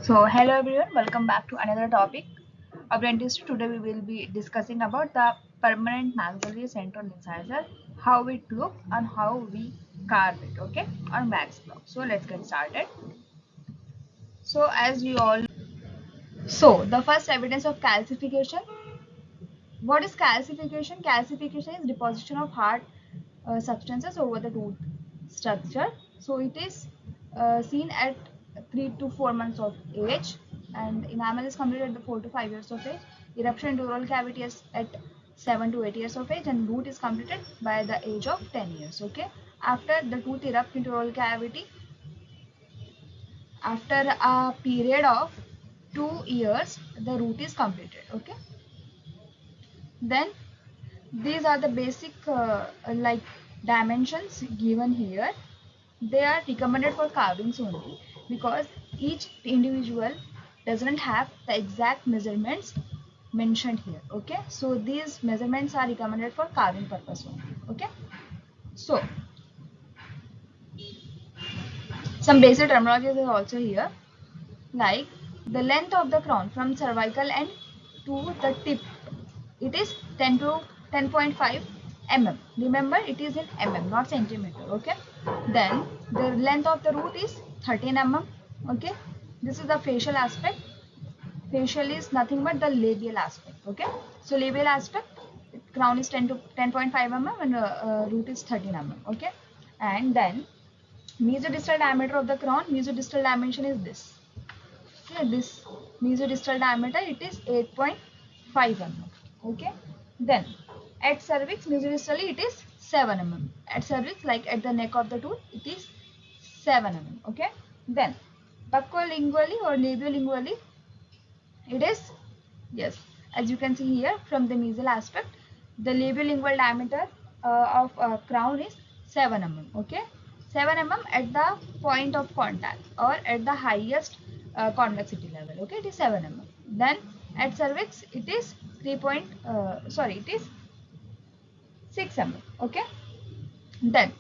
So hello everyone, welcome back to another topic of dentistry. Today we will be discussing about the permanent maxillary central incisor, how it looks and how we carve it, okay, on max block. So let's get started. So as we all the first evidence of calcification. What is calcification? Calcification is deposition of hard substances over the tooth structure. So it is seen at 3 to 4 months of age, and enamel is completed at the 4 to 5 years of age. Eruption into oral cavity is at 7 to 8 years of age, and root is completed by the age of 10 years. Okay. After the tooth erupts into oral cavity, after a period of 2 years, the root is completed. Okay. Then these are the basic like dimensions given here. They are recommended for carvings only because each individual doesn't have the exact measurements mentioned here. Okay, so these measurements are recommended for carving purpose only. Okay, so some basic terminologies are also here, like the length of the crown from cervical end to the tip, it is 10 to 10.5 mm. Remember, it is in mm, not centimeter. Okay, then the length of the root is 13 mm. Okay, this is the facial aspect. Facial is nothing but the labial aspect. Okay, so labial aspect, crown is 10 to 10.5 mm and root is 13 mm. Okay, and then mesodistal diameter of the crown, mesodistal dimension is this. Okay, this mesodistal diameter, it is 8.5 mm. Okay, then at cervix, mesodistally it is 7 mm. At cervix, like at the neck of the tooth, it is 7 mm. Okay, then buccolingually or labiolingually, it is, yes, as you can see here from the mesial aspect, the labiolingual diameter of crown is 7 mm. Okay, 7 mm at the point of contact or at the highest convexity level. Okay, it is 7 mm. Then at cervix it is 3 point it is 6 mm. Okay, then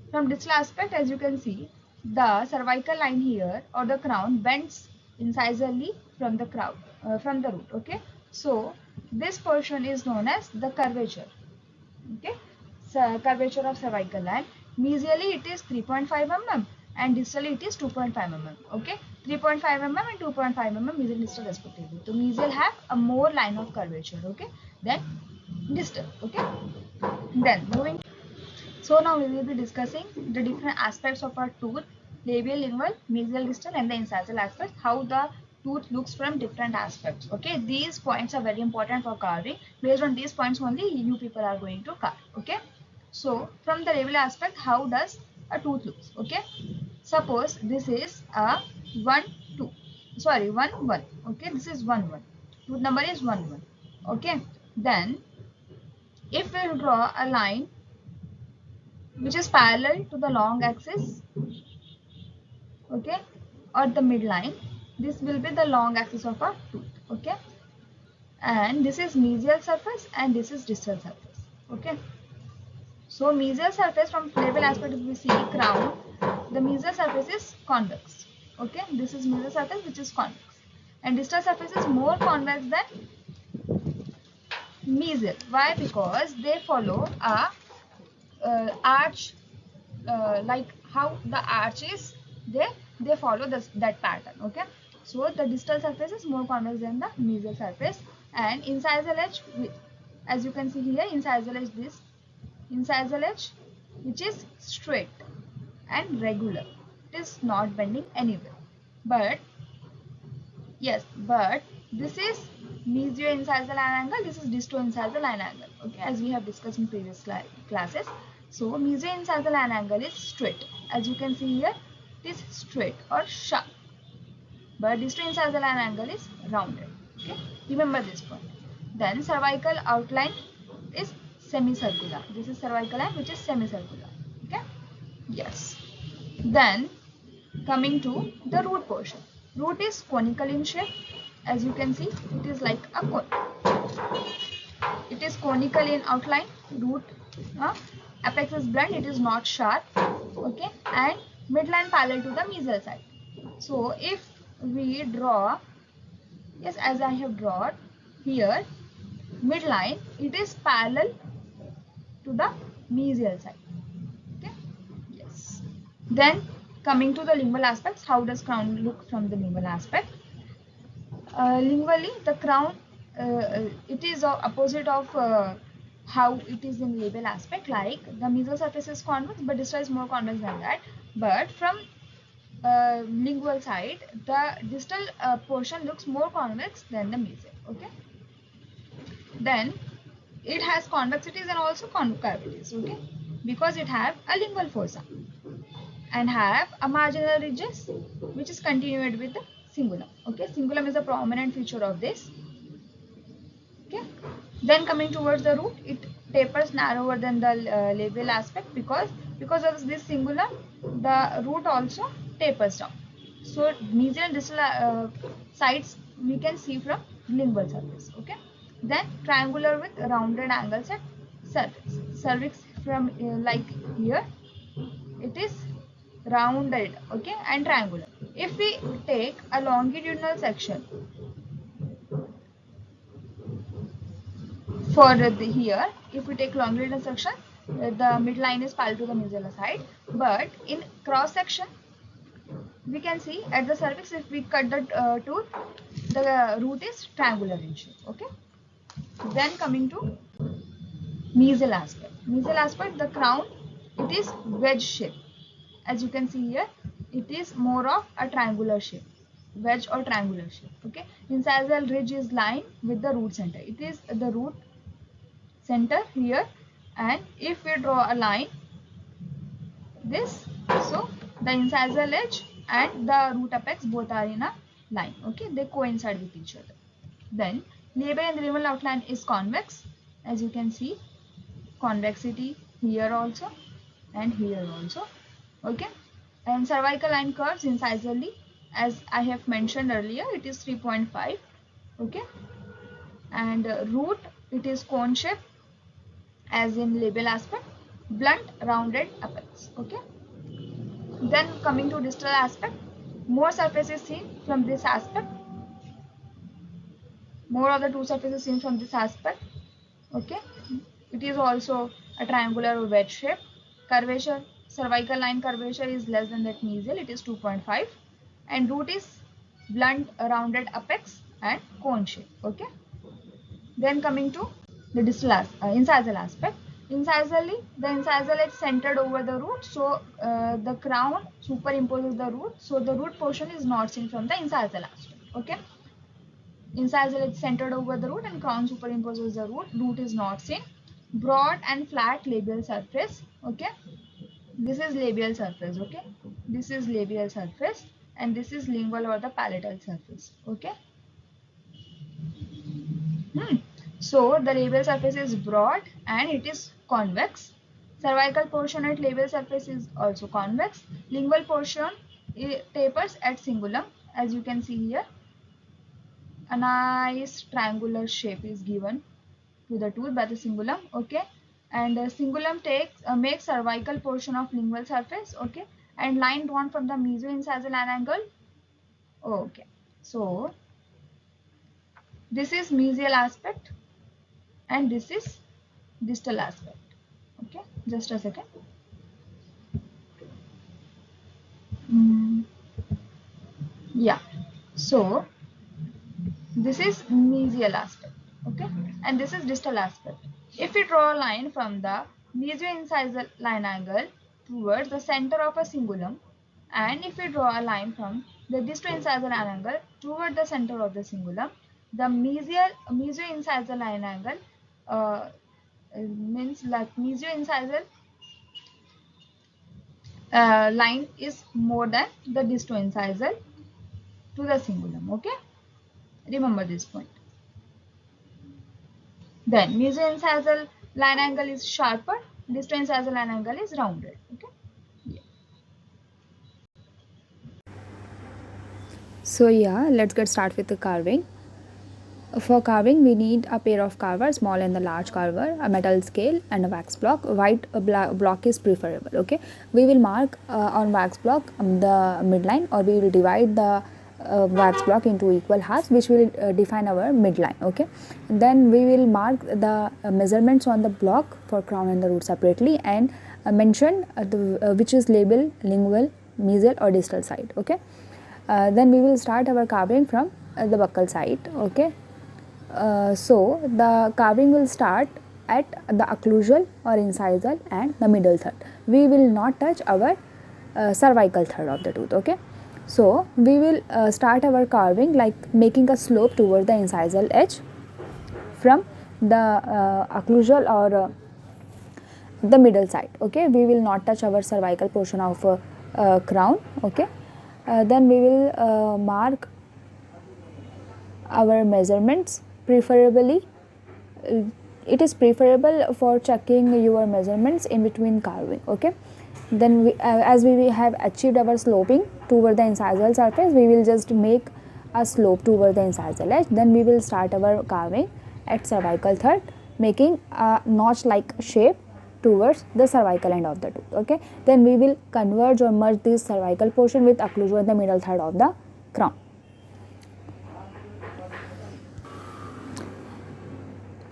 from distal aspect, as you can see, the cervical line here or the crown bends incisally from the crown, from the root. Okay, so this portion is known as the curvature. Okay, so curvature of cervical line. Mesially it is 3.5 mm and distally it is 2.5 mm. Okay, 3.5 mm and 2.5 mm mesial distal respectively. So mesial have a more line of curvature. Okay, then distal. Okay, then moving. So now we will be discussing the different aspects of our tooth: labial, lingual, mesial, distal, and the incisal aspects. How the tooth looks from different aspects. Okay, these points are very important for carving. Based on these points only, you people are going to carve. Okay, so from the labial aspect, how does a tooth looks? Okay, suppose this is a 1 2. Sorry, 1 1. Okay, this is 1 1. Tooth number is 1 1. Okay, then if we draw a line which is parallel to the long axis, okay, or the midline, this will be the long axis of our tooth. Okay, and this is mesial surface and this is distal surface. Okay, so mesial surface, from labial aspect, if we see crown, the mesial surface is convex. Okay, this is mesial surface which is convex, and distal surface is more convex than mesial. Why? Because they follow a arch, like how the arch is, they follow that pattern. Okay, so the distal surface is more convex than the mesial surface, and incisal edge, as you can see here, incisal edge, this incisal edge which is straight and regular, it is not bending anywhere. But yes, but this is mesio-incisal line angle, this is disto-incisal line angle. Okay, as we have discussed in previous classes. So mesio-incisal line angle is straight. As you can see here, it is straight or sharp. But disto-incisal line angle is rounded. Okay, remember this point. Then cervical outline is semicircular. This is cervical line which is semicircular. Okay, yes. Then coming to the root portion. Root is conical in shape. As you can see, it is like a cone. It is conical in outline. Root apex is blunt. It is not sharp. Okay, and midline parallel to the mesial side. So if we draw, yes, as I have drawn here, midline, it is parallel to the mesial side. Okay, yes. Then coming to the lingual aspects, how does crown look from the lingual aspect? Lingually, the crown, it is opposite of how it is in labial aspect. Like the mesial surface is convex, but distal is more convex than that. But from lingual side, the distal portion looks more convex than the mesial. Okay. Then it has convexities and also concavities. Okay, because it have a lingual fossa and have a marginal ridges which is continued with the cingulum. Okay, cingulum is a prominent feature of this. Okay, then coming towards the root, it tapers narrower than the labial aspect because of this cingulum, the root also tapers down. So mesial and distal sides we can see from lingual surface. Okay, then triangular with rounded angles at cervix. Cervix from like here, it is rounded, okay, and triangular. If we take a longitudinal section for the here, if we take longitudinal section, the midline is parallel to the mesial side, but in cross section we can see at the cervix, if we cut the tooth, the root is triangular in shape. Okay, then coming to mesial aspect. Mesial aspect, the crown, it is wedge shape. As you can see here, it is more of a triangular shape, wedge or triangular shape. Okay, incisal ridge is lined with the root center. It is the root center here, and if we draw a line, this, so the incisal edge and the root apex both are in a line. Okay, they coincide with each other. Then labial and rival outline is convex, as you can see, convexity here also and here also. Okay, and cervical line curves incisally, as I have mentioned earlier, it is 3.5. Okay, and root, it is cone shape as in labial aspect, blunt rounded apex. Okay, then coming to distal aspect, more surface is seen from this aspect, more of the two surfaces seen from this aspect. Okay, it is also a triangular or wedge shape. Curvature, cervical line curvature is less than that mesial, it is 2.5, and root is blunt rounded apex and cone shape. Okay, then coming to the distal incisal aspect. Incisally, the incisal is centered over the root, so the crown superimposes the root, so the root portion is not seen from the incisal aspect. Okay, incisal is centered over the root and crown superimposes the root. Root is not seen. Broad and flat labial surface. Okay, this is labial surface. Okay, this is labial surface, and this is lingual or the palatal surface. Okay. So the labial surface is broad and it is convex. Cervical portion at labial surface is also convex. Lingual portion, it tapers at cingulum, as you can see here. A nice triangular shape is given to the tooth by the cingulum. Okay, and cingulum makes cervical portion of lingual surface. Okay, and line drawn from the mesioincisal angle. Okay, so this is mesial aspect and this is distal aspect. Okay, just a second. Yeah, so this is mesial aspect. Okay, and this is distal aspect. If we draw a line from the mesioincisal line angle towards the center of a cingulum, and if we draw a line from the distoincisal line angle toward the center of the cingulum, the mesioincisal line angle means like mesioincisal line is more than the distoincisal to the cingulum. Okay, remember this point. Then mesioincisal line angle is sharper, distoincisal line angle is rounded. Okay. Yeah. So yeah, let's get started with the carving. For carving, we need a pair of carvers, small and the large carver, a metal scale, and a wax block. White block is preferable. Okay, we will mark on wax block the midline, or we will divide the wax block into equal halves, which will define our midline. Okay, then we will mark the measurements on the block for crown and the root separately, and mention which is label lingual, mesial or distal side. Okay, then we will start our carving from the buccal side. Okay, so the carving will start at the occlusal or incisal and the middle third. We will not touch our cervical third of the tooth. Okay, so we will start our carving like making a slope toward the incisal edge from the occlusal or the middle side. Okay, we will not touch our cervical portion of crown. Okay, then we will mark our measurements. Preferably it is preferable for checking your measurements in between carving. Okay, then as we have achieved our sloping toward the incisal surface, we will just make a slope toward the incisal edge. Then we will start our carving at cervical third, making a notch like shape towards the cervical end of the tooth. Okay, then we will converge or merge this cervical portion with occlusal in the middle third of the crown.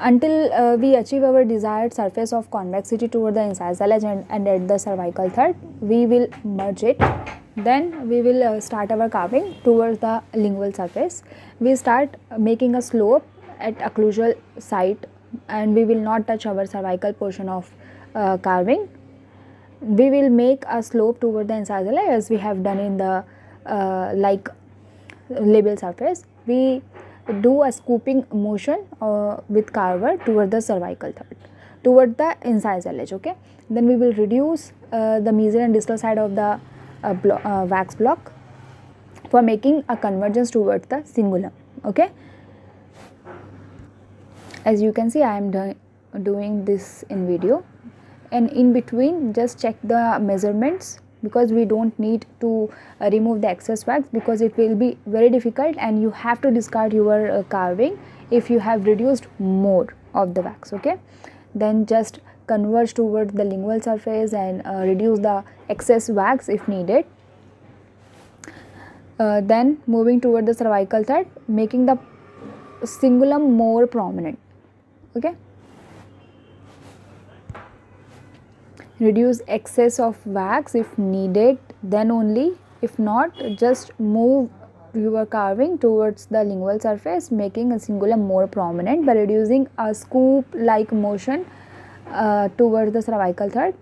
Until we achieve our desired surface of convexity toward the incisal edge and at the cervical third, we will merge it. Then we will start our carving towards the lingual surface. We start making a slope at occlusal side, and we will not touch our cervical portion of carving. We will make a slope toward the incisal edge as we have done in the like labial surface. We do a scooping motion with carver toward the cervical third, toward the incisal edge. Okay, then we will reduce the mesial and distal side of the wax block for making a convergence towards the cingulum. Okay, as you can see, I am doing this in video, and in between just check the measurements, because we don't need to remove the excess wax, because it will be very difficult and you have to discard your carving if you have reduced more of the wax. Okay, then just converge toward the lingual surface and reduce the excess wax if needed. Then moving toward the cervical third, making the cingulum more prominent. Okay, reduce excess of wax if needed, then only. If not, just move your carving towards the lingual surface, making a cingulum more prominent by reducing a scoop like motion towards the cervical third,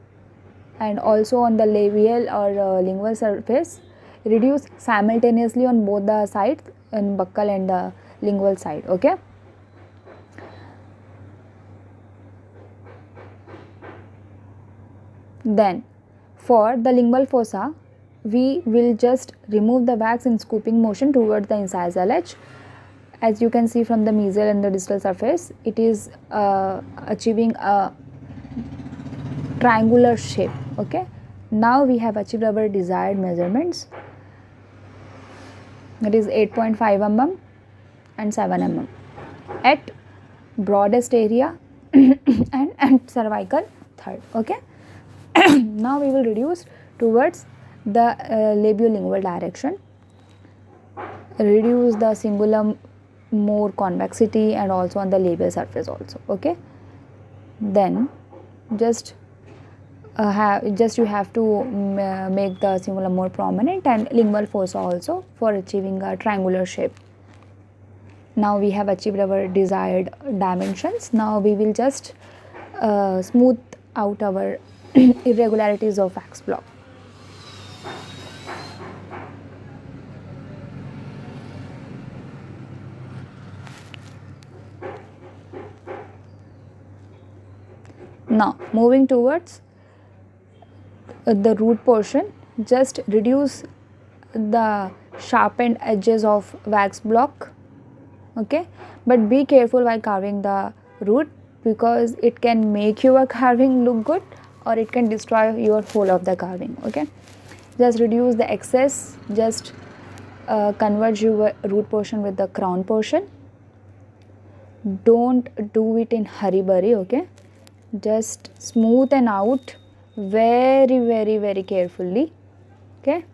and also on the labial or lingual surface. Reduce simultaneously on both the sides, in buccal and the lingual side. Okay, then for the lingual fossa, we will just remove the wax in scooping motion towards the incisal edge. As you can see from the mesial and the distal surface, it is achieving a triangular shape. Okay, now we have achieved our desired measurements. It is 8.5 mm and 7 mm at broadest area and cervical third. Okay, now we will reduce towards the labiolingual direction, reduce the cingulum more convexity and also on the labial surface also. Okay, then just you have to make the cingulum more prominent and lingual fossa also for achieving a triangular shape. Now we have achieved our desired dimensions. Now we will just smooth out our irregularities of wax block. Now moving towards the root portion, just reduce the sharpened edges of wax block. Okay, but be careful while carving the root, because it can make your carving look good or it can destroy your whole of the carving. Okay, just reduce the excess, just converge your root portion with the crown portion. Don't do it in hurry burry. Okay, just smoothen out very carefully. Okay,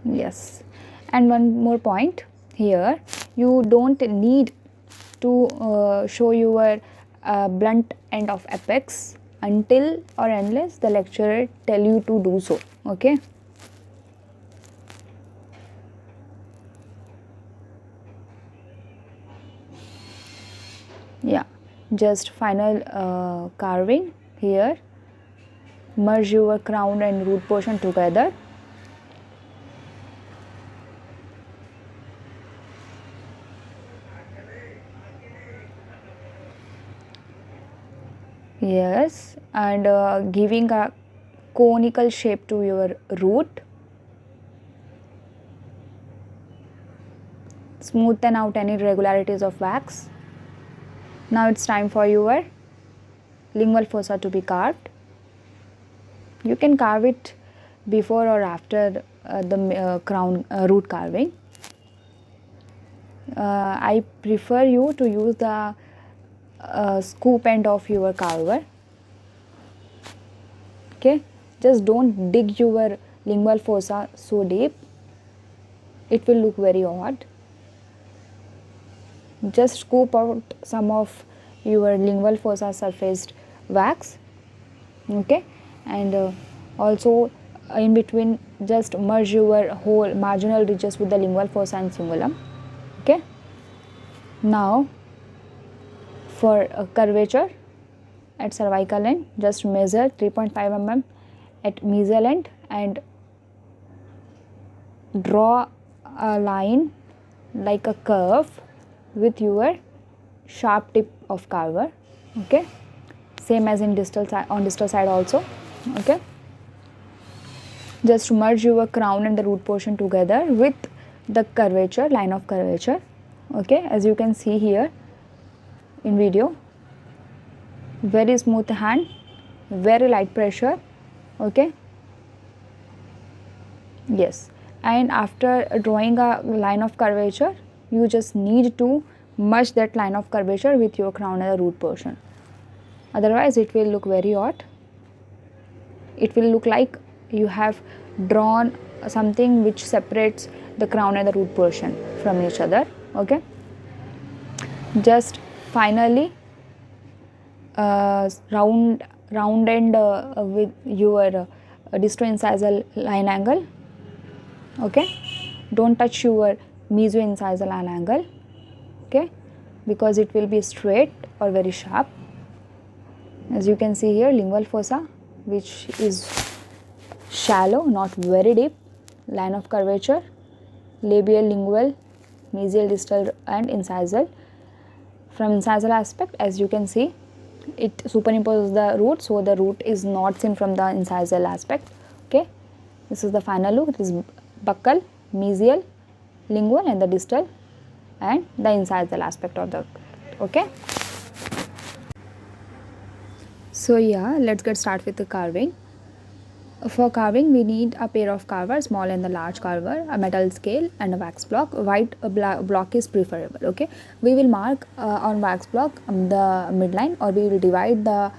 Yes, and one more point here, you don't need to show your blunt end of apex until or unless the lecturer tell you to do so. Okay. Yeah, just final carving here. Merge your crown and root portion together. Yes, and giving a conical shape to your root. Smoothen out any irregularities of wax. Now it's time for your lingual fossa to be carved. You can carve it before or after the crown root carving. I prefer you to use the scoop end of your carver. Okay, just don't dig your lingual fossa so deep, it will look very odd. Just scoop out some of your lingual fossa surfaced wax. Okay, and also in between just merge your whole marginal ridges with the lingual fossa and cingulum. Okay, now for curvature at cervical end, just measure 3.5 mm at mesial end and draw a line like a curve with your sharp tip of carver. Okay, same as in distal side, on distal side also. Okay, just merge your crown and the root portion together with the curvature, line of curvature. Okay, as you can see here in video, very smooth hand, very light pressure. Okay, yes, and after drawing a line of curvature, you just need to merge that line of curvature with your crown and the root portion, otherwise it will look very odd. It will look like you have drawn something which separates the crown and the root portion from each other. Okay, just finally round end with your disto-incisal line angle. Okay, don't touch your meso-incisal line angle. Okay, because it will be straight or very sharp. As you can see here, lingual fossa which is shallow, not very deep, line of curvature, labial, lingual, mesial, distal and incisal. From incisal aspect, as you can see, it superimposes the root, so the root is not seen from the incisal aspect. Okay, this is the final look. It is buccal, mesial, lingual and the distal and the incisal aspect of the. Okay, so yeah, let's get started with the carving. For carving, we need a pair of carvers, small and the large carver, a metal scale and a wax block. White block is preferable. Okay, we will mark on wax block the midline, or we will divide the